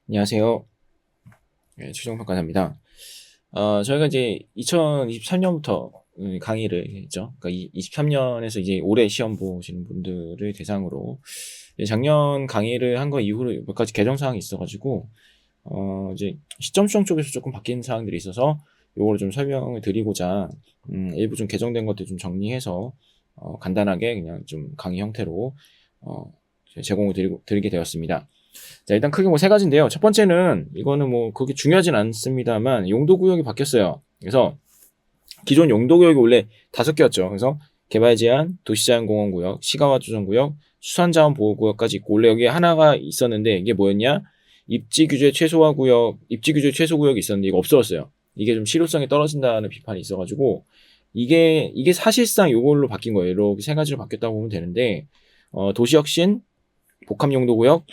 안녕하세요. 네, 최종평가사입니다. 저희가 이제 2023년부터 강의를 했죠. 그러니까 23년에서 이제 올해 시험 보시는 분들을 대상으로 작년 강의를 한 거 이후로 몇 가지 개정 사항이 있어가지고 이제 시점 수정 쪽에서 조금 바뀐 사항들이 있어서 요거를 좀 설명을 드리고자 일부 좀 개정된 것들 좀 정리해서 간단하게 그냥 좀 강의 형태로 제공을 드리게 되었습니다. 자, 일단 크게 뭐 세 가지인데요. 첫 번째는 이거는 뭐 그렇게 중요하진 않습니다만 용도 구역이 바뀌었어요. 그래서 기존 용도 구역이 원래 5개였죠. 그래서 개발 제한, 도시자연공원 구역, 시가와 조정 구역, 수산자원 보호 구역까지 있고 원래 여기 하나가 있었는데 이게 뭐였냐? 입지 규제 최소화 구역, 입지 규제 최소 구역이 있었는데 이거 없어졌어요. 이게 좀 실효성이 떨어진다는 비판이 있어가지고 이게 사실상 이걸로 바뀐 거예요. 이렇게 세 가지로 바뀌었다고 보면 되는데 도시혁신, 복합용도구역,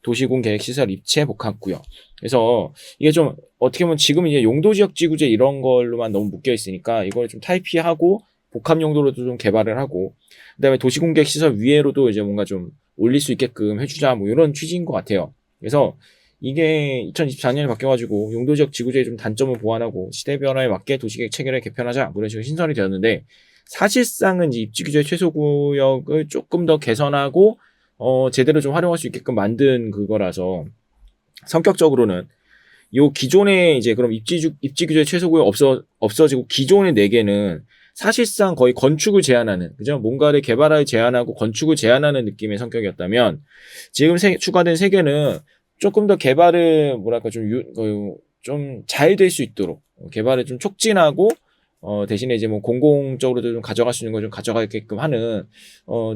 도시공 계획시설 입체 복합구역. 그래서 이게 좀 어떻게 보면 지금 이제 용도지역지구제 이런 걸로만 너무 묶여 있으니까 이걸 좀 탈피하고 복합용도로도 좀 개발을 하고 그다음에 도시공 계획시설 위에로도 이제 뭔가 좀 올릴 수 있게끔 해주자 뭐 이런 취지인 것 같아요. 그래서 이게 2024년에 바뀌어가지고 용도지역 지구제의 좀 단점을 보완하고 시대 변화에 맞게 도시계획 체계를 개편하자 뭐 이런 식으로 신설이 되었는데 사실상은 이제 입지규제 최소구역을 조금 더 개선하고 제대로 좀 활용할 수 있게끔 만든 그거라서 성격적으로는 요 기존의 이제 그럼 입지 규제 최소구역 없어지고 기존의 4개는 사실상 거의 건축을 제한하는 그죠? 뭔가를 개발을 제한하고 건축을 제한하는 느낌의 성격이었다면 지금 추가된 3개는 조금 더 개발을 뭐랄까 좀 잘 될 수 있도록 개발을 좀 촉진하고 대신에 이제 뭐 공공적으로도 좀 가져갈 수 있는 걸 좀 가져가게끔 하는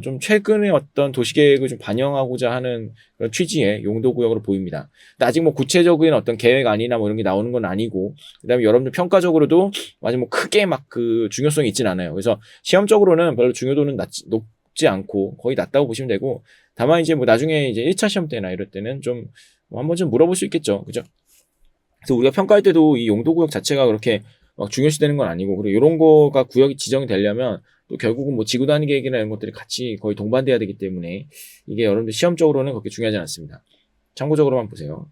좀 최근의 어떤 도시계획을 좀 반영하고자 하는 그런 취지의 용도구역으로 보입니다. 근데 아직 뭐 구체적인 어떤 계획안이나 뭐 이런 게 나오는 건 아니고 그다음에 여러분들 평가적으로도 아직 뭐 크게 막 그 중요성이 있진 않아요. 그래서 시험적으로는 별로 중요도는 높지 않고 거의 낮다고 보시면 되고 다만 이제 뭐 나중에 이제 1차 시험 때나 이럴 때는 좀 뭐 한번 좀 물어볼 수 있겠죠. 그죠? 그래서 우리가 평가할 때도 이 용도구역 자체가 그렇게 막 중요시되는 건 아니고 그리고 이런 거가 구역이 지정이 되려면 또 결국은 뭐 지구 단위 계획이나 이런 것들이 같이 거의 동반돼야 되기 때문에 이게 여러분들 시험적으로는 그렇게 중요하지 않습니다. 참고적으로만 보세요.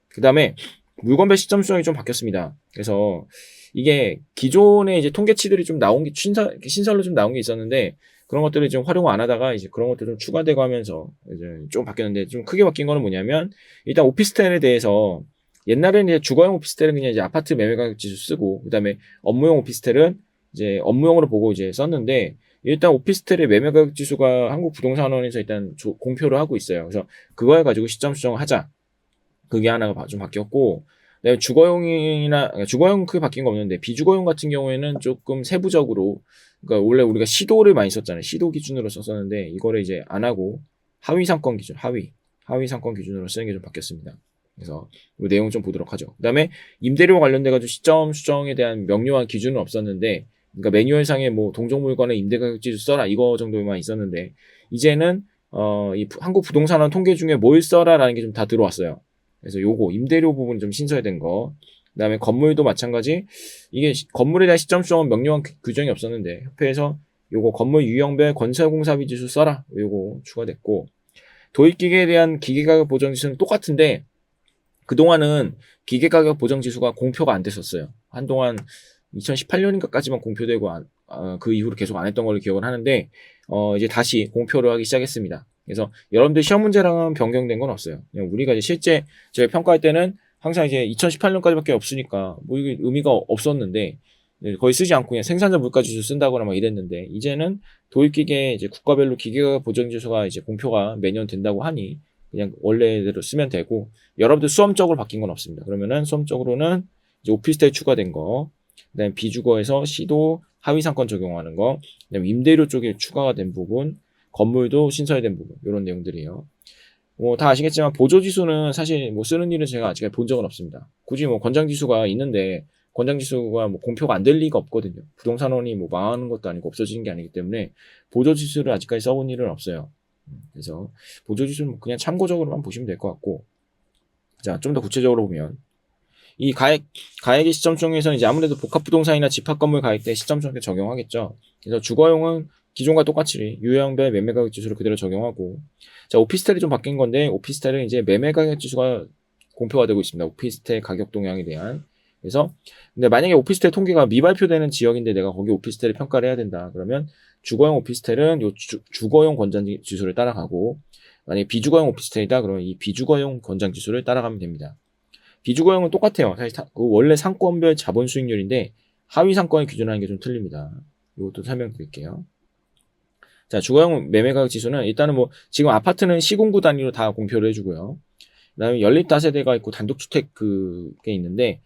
그 다음에 물건별 시점 수정이 좀 바뀌었습니다. 그래서 이게 기존에 이제 통계치들이 좀 나온 게 신설로 좀 나온 게 있었는데 그런 것들을 좀 활용 안 하다가 이제 그런 것들 좀 추가되고 하면서 이제 좀 바뀌었는데 좀 크게 바뀐 거는 뭐냐면 일단 오피스텔에 대해서 옛날에는 이제 주거용 오피스텔은 그냥 이제 아파트 매매 가격 지수 쓰고 그다음에 업무용 오피스텔은 이제 업무용으로 보고 이제 썼는데 일단 오피스텔의 매매 가격 지수가 한국부동산원에서 일단 공표를 하고 있어요. 그래서 그거에 가지고 시점 수정을 하자. 그게 하나가 좀 바뀌었고 그다음에 주거용 크게 바뀐 거 없는데 비주거용 같은 경우에는 조금 세부적으로 그러니까 원래 우리가 시도를 많이 썼잖아요. 시도 기준으로 썼었는데 이거를 이제 안 하고 하위 상권 기준, 하위 상권 기준으로 쓰는 게 좀 바뀌었습니다. 그래서 이 내용 좀 보도록 하죠. 그다음에 임대료 관련돼 가지고 시점 수정에 대한 명료한 기준은 없었는데 그러니까 매뉴얼상에 뭐 동종 물건의 임대 가격 지수 써라 이거 정도만 있었는데 이제는 이 한국 부동산원 통계 중에 뭘 써라라는 게 좀 다 들어왔어요. 그래서 요거 임대료 부분 좀 신설된 거. 그다음에 건물도 마찬가지. 이게 건물에 대한 시점 수정은 명료한 규정이 없었는데 협회에서 요거 건물 유형별 건설공사비 지수 써라. 요거 추가됐고 도입기계에 대한 기계가격 보정 지수는 똑같은데 그동안은 기계가격 보정 지수가 공표가 안 됐었어요. 한동안 2018년인가까지만 공표되고 그 이후로 계속 안 했던 걸로 기억을 하는데 이제 다시 공표를 하기 시작했습니다. 그래서 여러분들 시험 문제랑은 변경된 건 없어요. 그냥 우리가 이제 실제 저희 평가할 때는 항상 이제 2018년까지밖에 없으니까 뭐 이게 의미가 없었는데 거의 쓰지 않고 그냥 생산자 물가지수 쓴다거나 막 이랬는데 이제는 도입기계 이제 국가별로 기계가격 보정 지수가 이제 공표가 매년 된다고 하니 그냥 원래대로 쓰면 되고 여러분들 수험적으로 바뀐 건 없습니다. 그러면은 수험적으로는 이제 오피스텔 추가된 거, 그다음에 비주거에서 시도 하위 상권 적용하는 거, 그다음에 임대료 쪽에 추가가 된 부분, 건물도 신설된 부분 이런 내용들이에요. 뭐 다 아시겠지만 보조 지수는 사실 뭐 쓰는 일은 제가 아직까지 본 적은 없습니다. 굳이 뭐 권장 지수가 있는데 권장 지수가 뭐 공표가 안 될 리가 없거든요. 부동산원이 뭐 망하는 것도 아니고 없어지는 게 아니기 때문에 보조 지수를 아직까지 써본 일은 없어요. 그래서 보조지수는 그냥 참고적으로만 보시면 될 것 같고 자, 좀 더 구체적으로 보면 이 가액의 시점 수정에서는 이제 아무래도 복합부동산이나 집합건물 가액 때 시점 수정 적용하겠죠. 그래서 주거용은 기존과 똑같이 유형별 매매가격 지수를 그대로 적용하고 자 오피스텔이 좀 바뀐 건데 오피스텔은 이제 매매가격 지수가 공표가 되고 있습니다. 오피스텔 가격 동향에 대한. 그래서 근데 만약에 오피스텔 통계가 미발표되는 지역인데 내가 거기 오피스텔을 평가를 해야 된다. 그러면 주거용 오피스텔은 요 주거용 권장 지수를 따라가고, 만약에 비주거용 오피스텔이다 그러면 이 비주거용 권장 지수를 따라가면 됩니다. 비주거용은 똑같아요. 사실 원래 상권별 자본 수익률인데 하위 상권을 기준하는 게 좀 틀립니다. 이것도 설명드릴게요. 자, 주거용 매매가격 지수는 일단은 뭐 지금 아파트는 시공구 단위로 다 공표를 해주고요. 그다음에 연립 다세대가 있고 단독주택 그게 있는데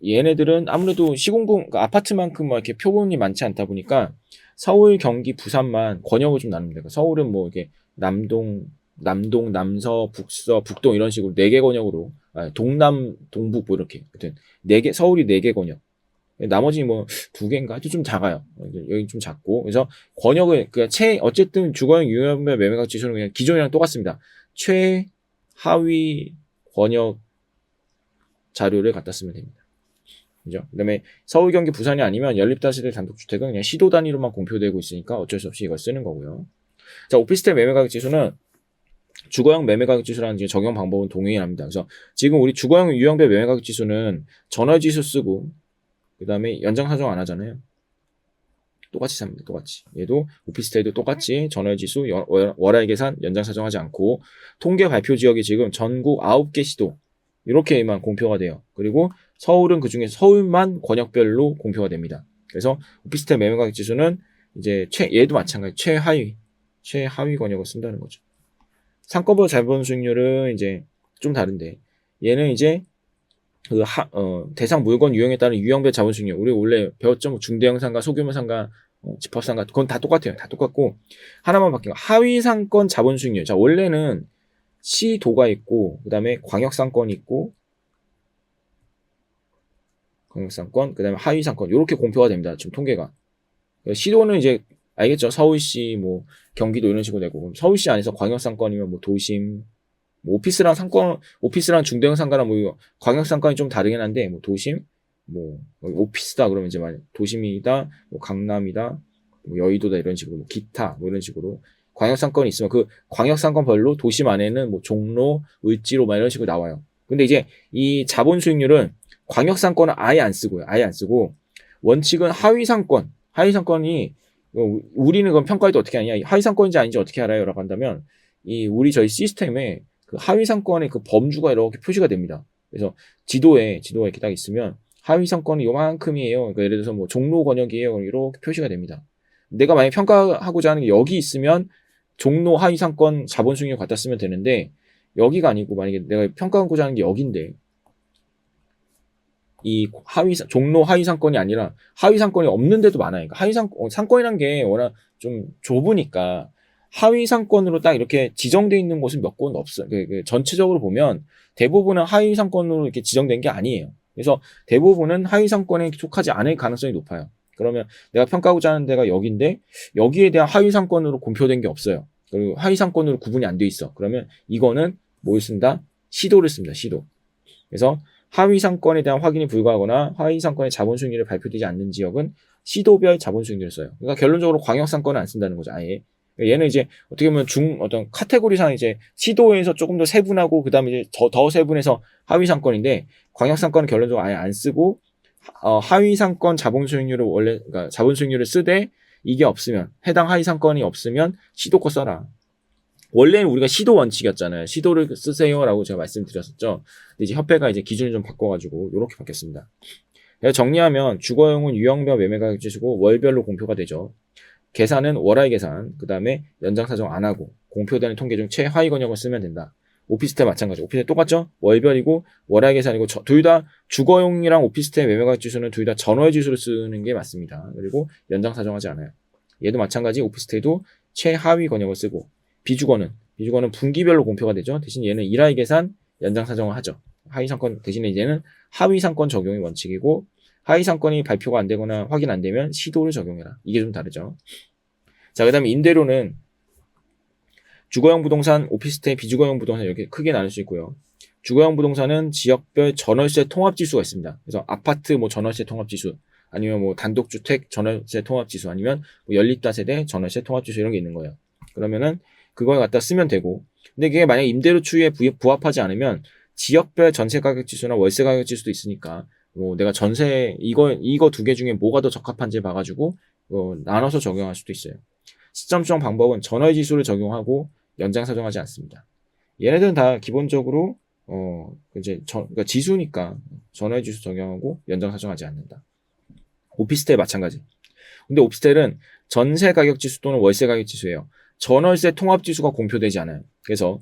얘네들은 아무래도 시공구 그러니까 아파트만큼 뭐 이렇게 표본이 많지 않다 보니까 서울, 경기, 부산만 권역을 좀 나눕니다. 그러니까 서울은 뭐 이게 남동, 남서, 북서, 북동 이런 식으로 4개 권역으로 동남, 동북 뭐 이렇게 하여튼 4개 서울이 4개 권역. 나머지 뭐 2개인가 하여튼 좀 작아요. 여기 좀 작고. 그래서 권역을 어쨌든 주거용 유형별 매매가격 지수는 그냥 기존이랑 똑같습니다. 최하위 권역 자료를 갖다 쓰면 됩니다. 그죠? 그다음에 서울, 경기, 부산이 아니면 연립다세대 단독주택은 그냥 시도 단위로만 공표되고 있으니까 어쩔 수 없이 이걸 쓰는 거고요. 자, 오피스텔 매매가격 지수는 주거용 매매가격 지수라는 적용 방법은 동일합니다. 그래서 지금 우리 주거용 유형별 매매가격 지수는 전월지수 쓰고 그 다음에 연장사정 안 하잖아요. 똑같이 삽니다. 똑같이. 얘도 오피스텔도 똑같이 전월지수, 월할 계산, 연장사정하지 않고 통계 발표 지역이 지금 전국 9개 시도 이렇게만 공표가 돼요. 그리고 서울은 그중에 서울만 권역별로 공표가 됩니다. 그래서 오피스텔 매매가격 지수는 이제 얘도 마찬가지 최하위 권역을 쓴다는 거죠. 상권별 자본 수익률은 이제 좀 다른데 얘는 이제 대상 물건 유형에 따른 유형별 자본 수익률 우리 원래 배웠죠. 뭐 중대형 상가, 소규모 상가, 집합 상가 그건 다 똑같아요. 다 똑같고 하나만 바뀐 거 하위 상권 자본 수익률. 자, 원래는 시도가 있고 그다음에 광역 상권이 있고 광역 상권 그다음에 하위 상권 이렇게 공표가 됩니다. 지금 통계가. 시도는 이제 알겠죠? 서울시 뭐 경기도 이런 식으로 되고 서울시 안에서 광역 상권이면 뭐 도심 뭐 오피스랑 중대형 상가랑 뭐 광역 상권이 좀 다르긴 한데 뭐 도심 뭐 오피스다 그러면 이제 도심이다 뭐 강남이다 뭐 여의도다 이런 식으로 뭐 기타 뭐 이런 식으로 광역 상권이 있으면 그 광역 상권별로 도심 안에는 뭐 종로, 을지로 막 이런 식으로 나와요. 근데 이제 이 자본 수익률은 광역 상권은 아예 안 쓰고요. 아예 안 쓰고 원칙은 하위 상권이 우리는 그럼 평가할 때 어떻게 하냐? 하위 상권인지 아닌지 어떻게 알아요?라고 한다면 저희 시스템에 그 하위 상권의 그 범주가 이렇게 표시가 됩니다. 그래서 지도에 이렇게 딱 있으면 하위 상권이 요만큼이에요. 그러니까 예를 들어서 뭐 종로 권역이에요. 이렇게 표시가 됩니다. 내가 만약 평가하고자 하는 게 여기 있으면 종로 하위 상권 자본 수익률 갖다 쓰면 되는데 여기가 아니고 만약에 내가 평가하고자 하는 게 여기인데 이 종로 하위 상권이 아니라 하위 상권이 없는 데도 많아요. 그러니까 상권이란 게 워낙 좀 좁으니까 하위 상권으로 딱 이렇게 지정되어 있는 곳은 몇 곳 없어요. 전체적으로 보면 대부분은 하위 상권으로 이렇게 지정된 게 아니에요. 그래서 대부분은 하위 상권에 속하지 않을 가능성이 높아요. 그러면 내가 평가하고자 하는 데가 여기인데 여기에 대한 하위 상권으로 공표된 게 없어요. 그리고 하위 상권으로 구분이 안 돼 있어. 그러면 이거는 뭘 쓴다? 시도를 씁니다. 시도. 그래서 하위 상권에 대한 확인이 불가하거나 하위 상권의 자본 수익률이 발표되지 않는 지역은 시도별 자본 수익률을 써요. 그러니까 결론적으로 광역 상권은 안 쓴다는 거죠. 아예. 얘는 이제 어떻게 보면 어떤 카테고리상 이제 시도에서 조금 더 세분하고 그다음에 이제 더 세분해서 하위 상권인데 광역 상권은 결론적으로 아예 안 쓰고 하위 상권 자본 수익률을 그러니까 자본 수익률을 쓰되 이게 없으면 해당 하위 상권이 없으면 시도 거 써라. 원래는 우리가 시도 원칙이었잖아요. 시도를 쓰세요라고 제가 말씀드렸었죠. 근데 이제 협회가 이제 기준을 좀 바꿔가지고 이렇게 바뀌었습니다. 그래서 정리하면 주거용은 유형별 매매가격 지수고 월별로 공표가 되죠. 계산은 월할 계산, 그 다음에 연장사정 안 하고 공표되는 통계 중 최하위 권역을 쓰면 된다. 오피스텔 마찬가지. 오피스텔 똑같죠? 월별이고 월할 계산이고 둘 다 주거용이랑 오피스텔 매매가격 지수는 둘 다 전월 지수를 쓰는 게 맞습니다. 그리고 연장사정하지 않아요. 얘도 마찬가지. 오피스텔도 최하위 권역을 쓰고 비주거는 분기별로 공표가 되죠. 대신 얘는 일할 계산, 연장사정을 하죠. 하위 상권 대신에 얘는 하위 상권 적용이 원칙이고 하위 상권이 발표가 안 되거나 확인 안 되면 시도를 적용해라. 이게 좀 다르죠. 자, 그 다음에 임대료는 주거용 부동산, 오피스텔, 비주거용 부동산 이렇게 크게 나눌 수 있고요. 주거용 부동산은 지역별 전월세 통합지수가 있습니다. 그래서 아파트 뭐 전월세 통합지수, 아니면 뭐 단독주택 전월세 통합지수, 아니면 뭐 연립다세대 전월세 통합지수 이런 게 있는 거예요. 그러면은 그걸 갖다 쓰면 되고, 근데 그게 만약 임대료 추이에 부합하지 않으면 지역별 전세 가격 지수나 월세 가격 지수도 있으니까 뭐 내가 전세 이거 두 개 중에 뭐가 더 적합한지 봐가지고 나눠서 적용할 수도 있어요. 시점 수정 방법은 전월 지수를 적용하고 연장 사정하지 않습니다. 얘네들은 다 기본적으로 이제 그러니까 지수니까 전월 지수 적용하고 연장 사정하지 않는다. 오피스텔 마찬가지. 근데 오피스텔은 전세 가격 지수 또는 월세 가격 지수예요. 전월세 통합 지수가 공표되지 않아요. 그래서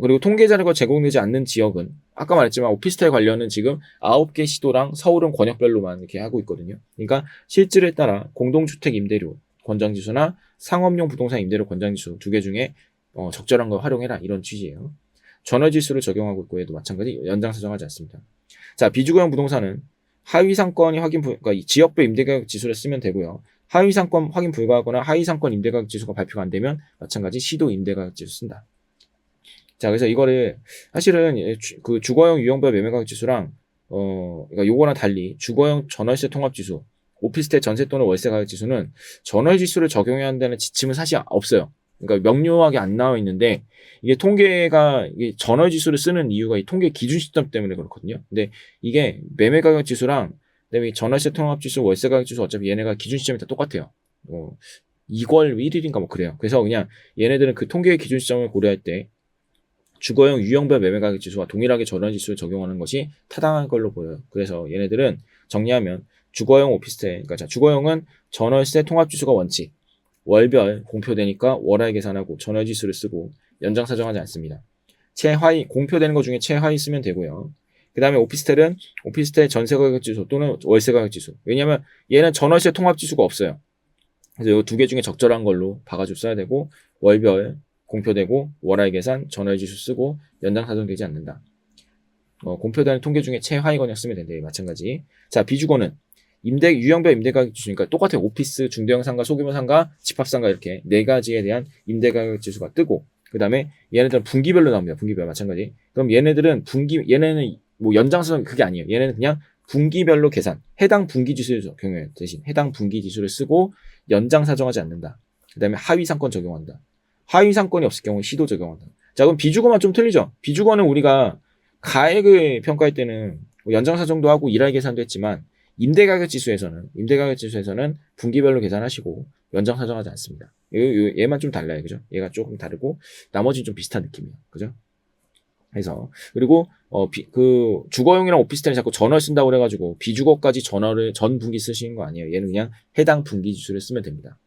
그리고 통계 자료가 제공되지 않는 지역은 아까 말했지만 오피스텔 관련은 지금 9개 시도랑 서울은 권역별로만 이렇게 하고 있거든요. 그러니까 실질에 따라 공동주택 임대료 권장지수나 상업용 부동산 임대료 권장지수 두 개 중에 적절한 걸 활용해라 이런 취지예요. 전월지수를 적용하고 있고 얘도 마찬가지 연장 사정하지 않습니다. 자, 비주거형 부동산은 하위상권이 그러니까 지역별 임대가격 지수를 쓰면 되고요. 하위상권 확인 불가하거나 하위상권 임대가격 지수가 발표가 안 되면 마찬가지 시도 임대가격 지수 쓴다. 자, 그래서 이거를 사실은 그 주거용 유형별 매매가격 지수랑 그러니까 요거랑 달리 주거용 전월세 통합 지수, 오피스텔 전세 또는 월세 가격 지수는 전월 지수를 적용해야 한다는 지침은 사실 없어요. 그러니까 명료하게 안 나와 있는데 이게 통계가 이게 전월 지수를 쓰는 이유가 이 통계 기준 시점 때문에 그렇거든요. 근데 이게 매매 가격 지수랑 그다음에 전월세 통합 지수, 월세 가격 지수 어차피 얘네가 기준 시점이 다 똑같아요. 2월 1일인가 뭐 그래요. 그래서 그냥 얘네들은 그 통계의 기준 시점을 고려할 때 주거용 유형별 매매 가격 지수와 동일하게 전월 지수를 적용하는 것이 타당한 걸로 보여요. 그래서 얘네들은 정리하면 주거용 오피스텔, 그러니까 주거용은 전월세 통합 지수가 원칙, 월별 공표되니까 월화에 계산하고 전월 지수를 쓰고 연장 사정하지 않습니다. 최하위 공표되는 것 중에 최하위 쓰면 되고요. 그 다음에 오피스텔은 오피스텔 전세 가격 지수 또는 월세 가격 지수. 왜냐하면 얘는 전월세 통합 지수가 없어요. 그래서 이 두 개 중에 적절한 걸로 봐가지고 써야 되고 월별 공표되고 월화의 계산 전월 지수 쓰고 연장 사정되지 않는다. 공표되는 통계 중에 최하위 권역 쓰면 된다. 마찬가지. 자, 비주거는 유형별 임대가격 지수니까 똑같아요. 오피스, 중대형 상가, 소규모 상가, 집합상가 이렇게 네 가지에 대한 임대가격 지수가 뜨고 그 다음에 얘네들은 분기별로 나옵니다. 분기별 마찬가지. 그럼 얘네들은 얘네는 뭐 연장선 그게 아니에요. 얘네는 그냥 분기별로 계산, 해당 분기 지수를 적용해요. 대신 해당 분기 지수를 쓰고 연장 사정하지 않는다. 그 다음에 하위 상권 적용한다. 하위 상권이 없을 경우 시도 적용한다. 자, 그럼 비주거만 좀 틀리죠. 비주거는 우리가 가액을 평가할 때는 연장 사정도 하고 일할 계산도 했지만 임대가격 지수에서는 분기별로 계산하시고 연장 사정하지 않습니다. 얘만 좀 달라요. 그죠? 얘가 조금 다르고 나머지는 좀 비슷한 느낌이에요. 그죠? 그래서 그리고 그 주거용이랑 오피스텔이 자꾸 전월 쓴다고 그래가지고 비주거까지 전월을 전 분기 쓰시는 거 아니에요. 얘는 그냥 해당 분기 지수를 쓰면 됩니다.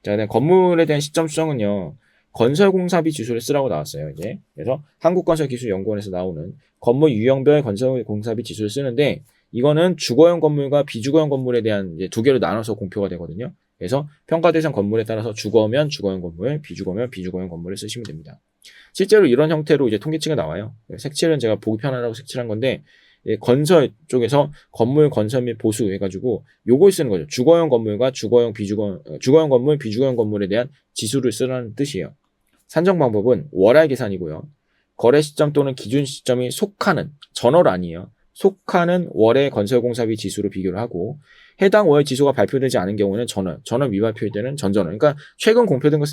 자, 그다음 건물에 대한 시점 수정은요. 건설공사비 지수를 쓰라고 나왔어요. 이제 그래서 한국건설기술연구원에서 나오는 건물 유형별 건설공사비 지수를 쓰는데 이거는 주거용 건물과 비주거용 건물에 대한 이제 두 개로 나눠서 공표가 되거든요. 그래서 평가 대상 건물에 따라서 주거면 주거용 건물, 비주거면 비주거용 건물을 쓰시면 됩니다. 실제로 이런 형태로 이제 통계치가 나와요. 색칠은 제가 보기 편하라고 색칠한 건데 건설 쪽에서 건물 건설 및 보수 해가지고 요걸 쓰는 거죠. 주거용 건물과 주거용 건물, 비주거용 건물에 대한 지수를 쓰라는 뜻이에요. 산정 방법은 월할 계산이고요. 거래 시점 또는 기준 시점이 속하는 전월 아니에요. 속하는 월의 건설공사비 지수로 비교를 하고 해당 월 지수가 발표되지 않은 경우는 전월 미발표일 때는 전전월. 그러니까 최근 공표된 거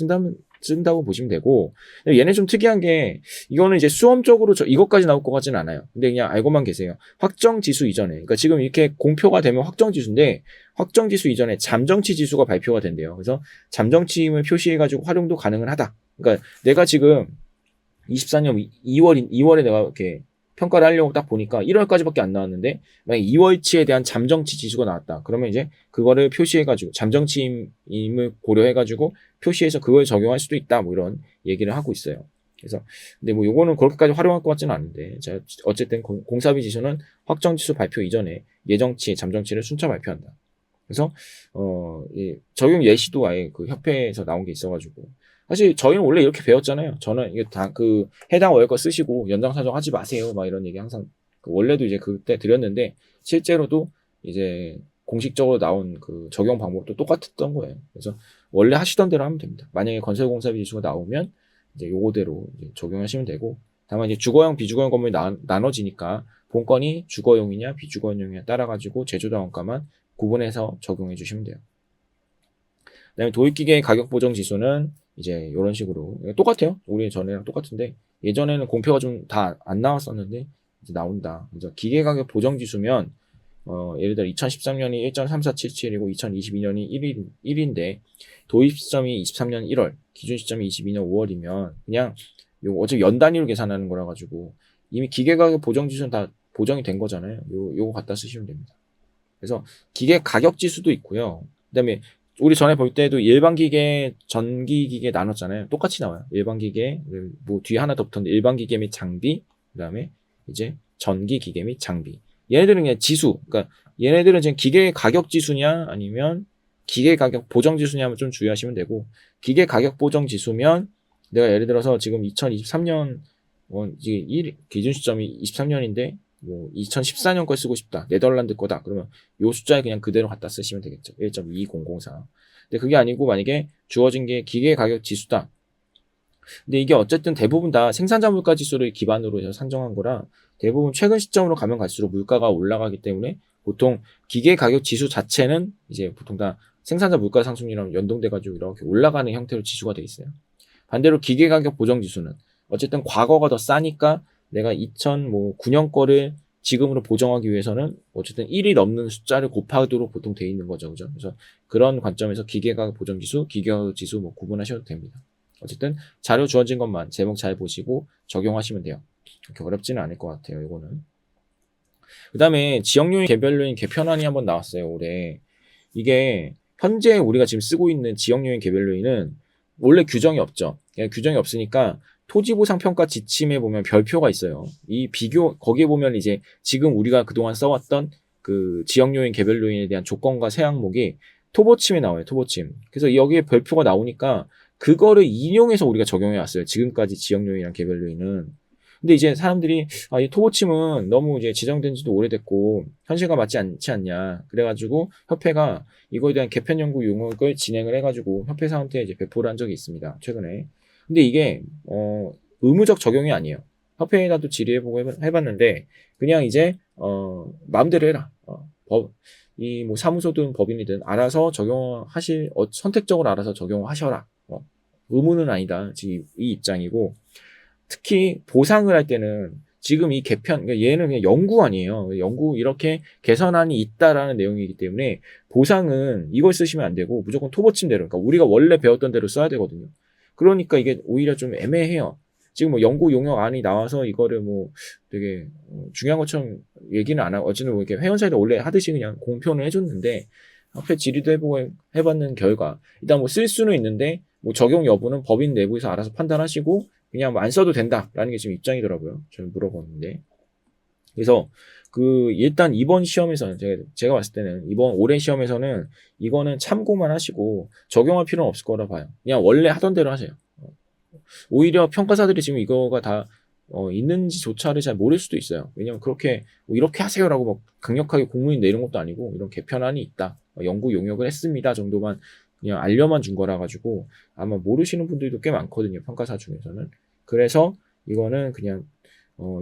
쓴다고 보시면 되고 얘네 좀 특이한 게 이거는 이제 수험적으로 이것까지 나올 것 같지는 않아요. 근데 그냥 알고만 계세요. 확정 지수 이전에 그러니까 지금 이렇게 공표가 되면 확정 지수인데 확정 지수 이전에 잠정치 지수가 발표가 된대요. 그래서 잠정치임을 표시해가지고 활용도 가능은 하다. 그러니까 내가 지금 24년 2월에 내가 이렇게 평가를 하려고 딱 보니까 1월까지밖에 안 나왔는데 만약 2월치에 대한 잠정치 지수가 나왔다. 그러면 이제 그거를 표시해가지고 잠정치임을 고려해가지고 표시해서 그걸 적용할 수도 있다. 뭐 이런 얘기를 하고 있어요. 그래서 근데 뭐 요거는 그렇게까지 활용할 것 같지는 않은데 자 어쨌든 공사비 지수는 확정 지수 발표 이전에 예정치, 잠정치를 순차 발표한다. 그래서 적용 예시도 아예 그 협회에서 나온 게 있어가지고. 사실 저희는 원래 이렇게 배웠잖아요. 저는 이게 다 그 해당 월 거 쓰시고 연장 사정하지 마세요. 막 이런 얘기 항상 원래도 이제 그때 드렸는데 실제로도 이제 공식적으로 나온 그 적용 방법도 똑같았던 거예요. 그래서 원래 하시던 대로 하면 됩니다. 만약에 건설공사비 지수가 나오면 이제 요거대로 이제 적용하시면 되고 다만 이제 주거용 비주거용 건물이 나눠지니까 본건이 주거용이냐 비주거용이냐 따라 가지고 제조당 원가만 구분해서 적용해 주시면 돼요. 그다음에 도입기계 가격 보정 지수는 이제 이런 식으로 똑같아요. 우리 전에랑 똑같은데 예전에는 공표가 좀 다 안 나왔었는데 이제 나온다. 그래서 기계 가격 보정 지수면 예를 들어 2013년이 1.3477이고 2022년이 1인데 도입 시점이 23년 1월, 기준 시점이 22년 5월이면 그냥 어차피 연 단위로 계산하는 거라 가지고 이미 기계 가격 보정 지수는 다 보정이 된 거잖아요. 요거 갖다 쓰시면 됩니다. 그래서 기계 가격 지수도 있고요. 그다음에 우리 전에 볼 때도 일반 기계, 전기 기계 나눴잖아요. 똑같이 나와요. 일반 기계, 뭐 뒤에 하나 더 붙었는데 일반 기계 및 장비, 그다음에 이제 전기 기계 및 장비. 얘네들은 그냥 지수. 그러니까 얘네들은 지금 기계 가격 지수냐 아니면 기계 가격 보정 지수냐면 좀 주의하시면 되고, 기계 가격 보정 지수면 내가 예를 들어서 지금 2023년 기준 시점이 23년인데 뭐 2014년 걸 쓰고 싶다. 네덜란드 거다. 그러면 요 숫자에 그냥 그대로 갖다 쓰시면 되겠죠. 1.2004. 근데 그게 아니고 만약에 주어진 게 기계 가격 지수다. 근데 이게 어쨌든 대부분 다 생산자 물가 지수를 기반으로 해서 산정한 거라 대부분 최근 시점으로 가면 갈수록 물가가 올라가기 때문에 보통 기계 가격 지수 자체는 이제 보통 다 생산자 물가 상승률이랑 연동돼가지고 이렇게 올라가는 형태로 지수가 돼 있어요. 반대로 기계 가격 보정 지수는 어쨌든 과거가 더 싸니까 내가 2009년 거를 지금으로 보정하기 위해서는 어쨌든 1이 넘는 숫자를 곱하도록 보통 돼 있는 거죠. 그죠? 그래서 그런 관점에서 기계가격 보정 지수, 기계가격 지수 뭐 구분하셔도 됩니다. 어쨌든 자료 주어진 것만 제목 잘 보시고 적용하시면 돼요. 그렇게 어렵지는 않을 것 같아요. 이거는. 그 다음에 지역요인 개별요인 개편안이 한번 나왔어요. 올해. 이게 현재 우리가 지금 쓰고 있는 지역요인 개별요인은 원래 규정이 없죠. 규정이 없으니까 토지보상평가 지침에 보면 별표가 있어요. 이 비교, 거기에 보면 이제 지금 우리가 그동안 써왔던 그 지역요인 개별요인에 대한 조건과 세 항목이 토보침에 나와요. 토보침. 그래서 여기에 별표가 나오니까 그거를 인용해서 우리가 적용해 왔어요. 지금까지 지역요인이랑 개별요인은. 근데 이제 사람들이 이 토보침은 너무 이제 지정된 지도 오래됐고 현실과 맞지 않지 않냐. 그래가지고 협회가 이거에 대한 개편 연구 용역을 진행을 해가지고 협회사한테 이제 배포를 한 적이 있습니다. 최근에. 근데 이게 의무적 적용이 아니에요. 협회에다도 질의해보고 해봤는데 그냥 이제 마음대로 해라. 이 뭐 사무소든 법인이든 알아서 적용하실 선택적으로 알아서 적용하셔라. 의무는 아니다. 지금 이 입장이고. 특히 보상을 할 때는 지금 이 개편, 그러니까 얘는 그냥 연구 아니에요. 연구 이렇게 개선안이 있다라는 내용이기 때문에 보상은 이걸 쓰시면 안 되고 무조건 토보침대로, 그러니까 우리가 원래 배웠던 대로 써야 되거든요. 그러니까 이게 오히려 좀 애매해요. 지금 뭐 연구 용역안이 나와서 이거를 뭐 되게 중요한 것처럼 얘기는 안 하고 어쨌든 뭐 이렇게 회원사를 원래 하듯이 그냥 공표는 해줬는데 앞에 질의도 해보고 해봤는 결과 일단 뭐 쓸 수는 있는데 뭐 적용 여부는 법인 내부에서 알아서 판단하시고 그냥 뭐 안 써도 된다라는 게 지금 입장이더라고요. 저는 물어봤는데. 그래서 일단 이번 시험에서는 제가 봤을 때는 이번 올해 시험에서는 이거는 참고만 하시고 적용할 필요는 없을 거라 봐요. 그냥 원래 하던 대로 하세요. 오히려 평가사들이 지금 이거가 다 있는지조차를 잘 모를 수도 있어요. 왜냐면 그렇게 뭐 이렇게 하세요라고 막 강력하게 공문이 내린 것도 아니고 이런 개편안이 있다. 연구 용역을 했습니다 정도만 그냥 알려만 준 거라 가지고 아마 모르시는 분들도 꽤 많거든요. 평가사 중에서는. 그래서 이거는 그냥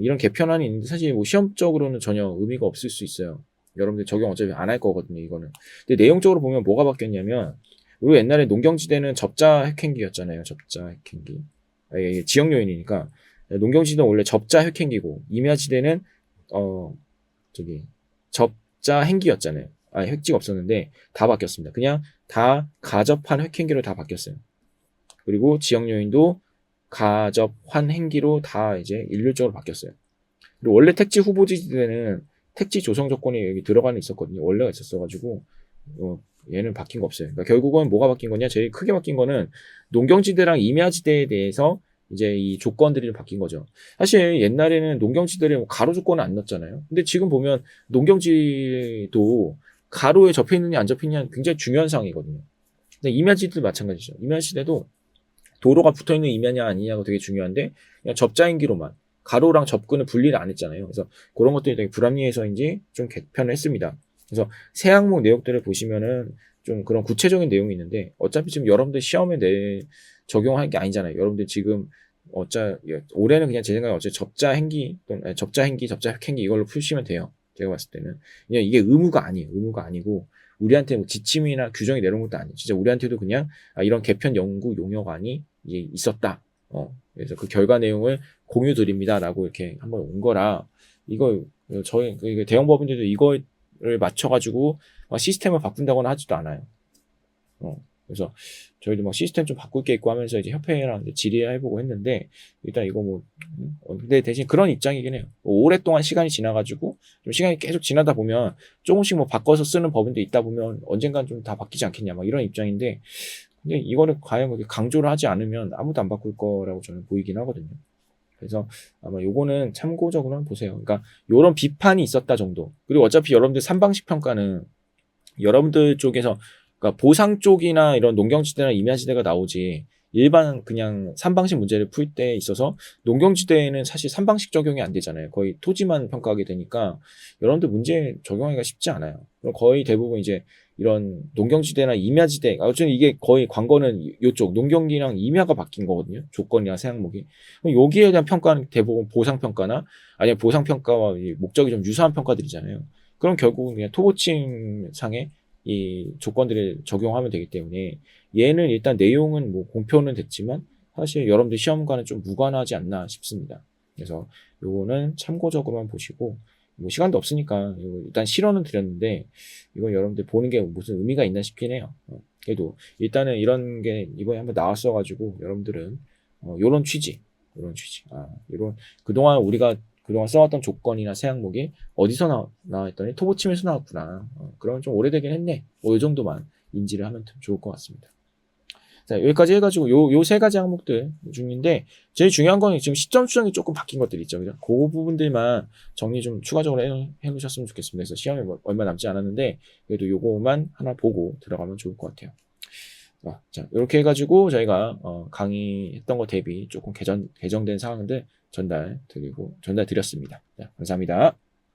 이런 개편안이 있는데 사실 뭐 시험적으로는 전혀 의미가 없을 수 있어요. 여러분들 적용 어차피 안 할 거거든요. 이거는. 근데 내용적으로 보면 뭐가 바뀌었냐면 우리 옛날에 농경지대는 접자 획행기였잖아요. 접자 획행기. 이게 지역 요인이니까 농경지대는 원래 접자 획행기고 임야지대는 접자 행기였잖아요. 획지가 없었는데 다 바뀌었습니다. 그냥 다 가접한 획행기로 다 바뀌었어요. 그리고 지역 요인도 가접한 행기로 다 이제 일률적으로 바뀌었어요. 그리고 원래 택지 후보지대는 택지 조성 조건이 여기 들어가는 있었거든요. 원래가 있었어가지고 얘는 바뀐 거 없어요. 그러니까 결국은 뭐가 바뀐 거냐? 제일 크게 바뀐 거는 농경지대랑 임야지대에 대해서 이제 이 조건들이 바뀐 거죠. 사실 옛날에는 농경지대를 뭐 가로 조건은 안 넣었잖아요. 근데 지금 보면 농경지도 가로에 접해 있느냐 안 접해 있느냐 굉장히 중요한 사항이거든요. 근데 임야지대도 마찬가지죠. 임야지대도 도로가 붙어 있는 임야냐 아니냐가 되게 중요한데 그냥 접자행기로만 가로랑 접근을 분리를 안 했잖아요. 그래서 그런 것들이 되게 불합리해서인지 좀 개편을 했습니다. 그래서 새 항목 내용들을 보시면은 좀 그런 구체적인 내용이 있는데 어차피 지금 여러분들 시험에 적용할 게 아니잖아요. 여러분들 지금 올해는 그냥 제 생각에 접자 행기 또는 접자 획행기 이걸로 푸시면 돼요. 제가 봤을 때는 그냥 이게 의무가 아니에요. 의무가 아니고 우리한테 뭐 지침이나 규정이 내려온 것도 아니에요. 진짜 우리한테도 그냥 이런 개편 연구 용역안이 이제 있었다. 그래서 그 결과 내용을 공유 드립니다라고 이렇게 한번 온 거라 이거 저희 대형 법인들도 이거를 맞춰가지고 시스템을 바꾼다거나 하지도 않아요. 그래서 저희도 막 시스템 좀 바꿀 게 있고 하면서 이제 협회랑 질의해보고 했는데 일단 이거 뭐 근데 대신 그런 입장이긴 해요. 오랫동안 시간이 지나가지고 좀 시간이 계속 지나다 보면 조금씩 뭐 바꿔서 쓰는 법인도 있다 보면 언젠간 좀 다 바뀌지 않겠냐 막 이런 입장인데 근데 이거를 과연 그렇게 강조를 하지 않으면 아무도 안 바꿀 거라고 저는 보이긴 하거든요. 그래서 아마 요거는 참고적으로 한번 보세요. 그러니까 요런 비판이 있었다 정도. 그리고 어차피 여러분들 삼방식 평가는 여러분들 쪽에서 그러니까 보상 쪽이나 이런 농경지대나 임야지대가 나오지 일반 그냥 삼방식 문제를 풀 때 있어서 농경지대에는 사실 삼방식 적용이 안 되잖아요. 거의 토지만 평가하게 되니까 여러분들 문제 적용하기가 쉽지 않아요. 그럼 거의 대부분 이제 이런 농경지대나 임야지대, 어쨌든 이게 거의 관건은 이쪽 농경기랑 임야가 바뀐 거거든요. 조건이나 세항목이. 그럼 여기에 대한 평가는 대부분 보상평가나 아니면 보상평가와 목적이 좀 유사한 평가들이잖아요. 그럼 결국은 그냥 토고침상의 이 조건들을 적용하면 되기 때문에 얘는 일단 내용은 뭐 공표는 됐지만 사실 여러분들 시험과는 좀 무관하지 않나 싶습니다. 그래서 요거는 참고적으로만 보시고 뭐 시간도 없으니까 일단 실언은 드렸는데 이건 여러분들 보는 게 무슨 의미가 있나 싶긴 해요. 그래도 일단은 이런 게 이번에 한번 나왔어가지고 여러분들은 요런 취지, 이런 그동안 우리가 그동안 써왔던 조건이나 세항목이 어디서 나왔더니 토보침에서 나왔구나. 그러면 좀 오래되긴 했네. 뭐 이 정도만 인지를 하면 좋을 것 같습니다. 자, 여기까지 해가지고 요 세 가지 항목들 중인데 제일 중요한 건 지금 시점 수정이 조금 바뀐 것들 있죠. 그죠? 그 부분들만 정리 좀 추가적으로 해놓으셨으면 좋겠습니다. 그래서 시험에 얼마 남지 않았는데 그래도 요거만 하나 보고 들어가면 좋을 것 같아요. 자, 이렇게 해가지고 저희가 강의했던 거 대비 조금 개정된 상황들 전달 드렸습니다. 자, 감사합니다.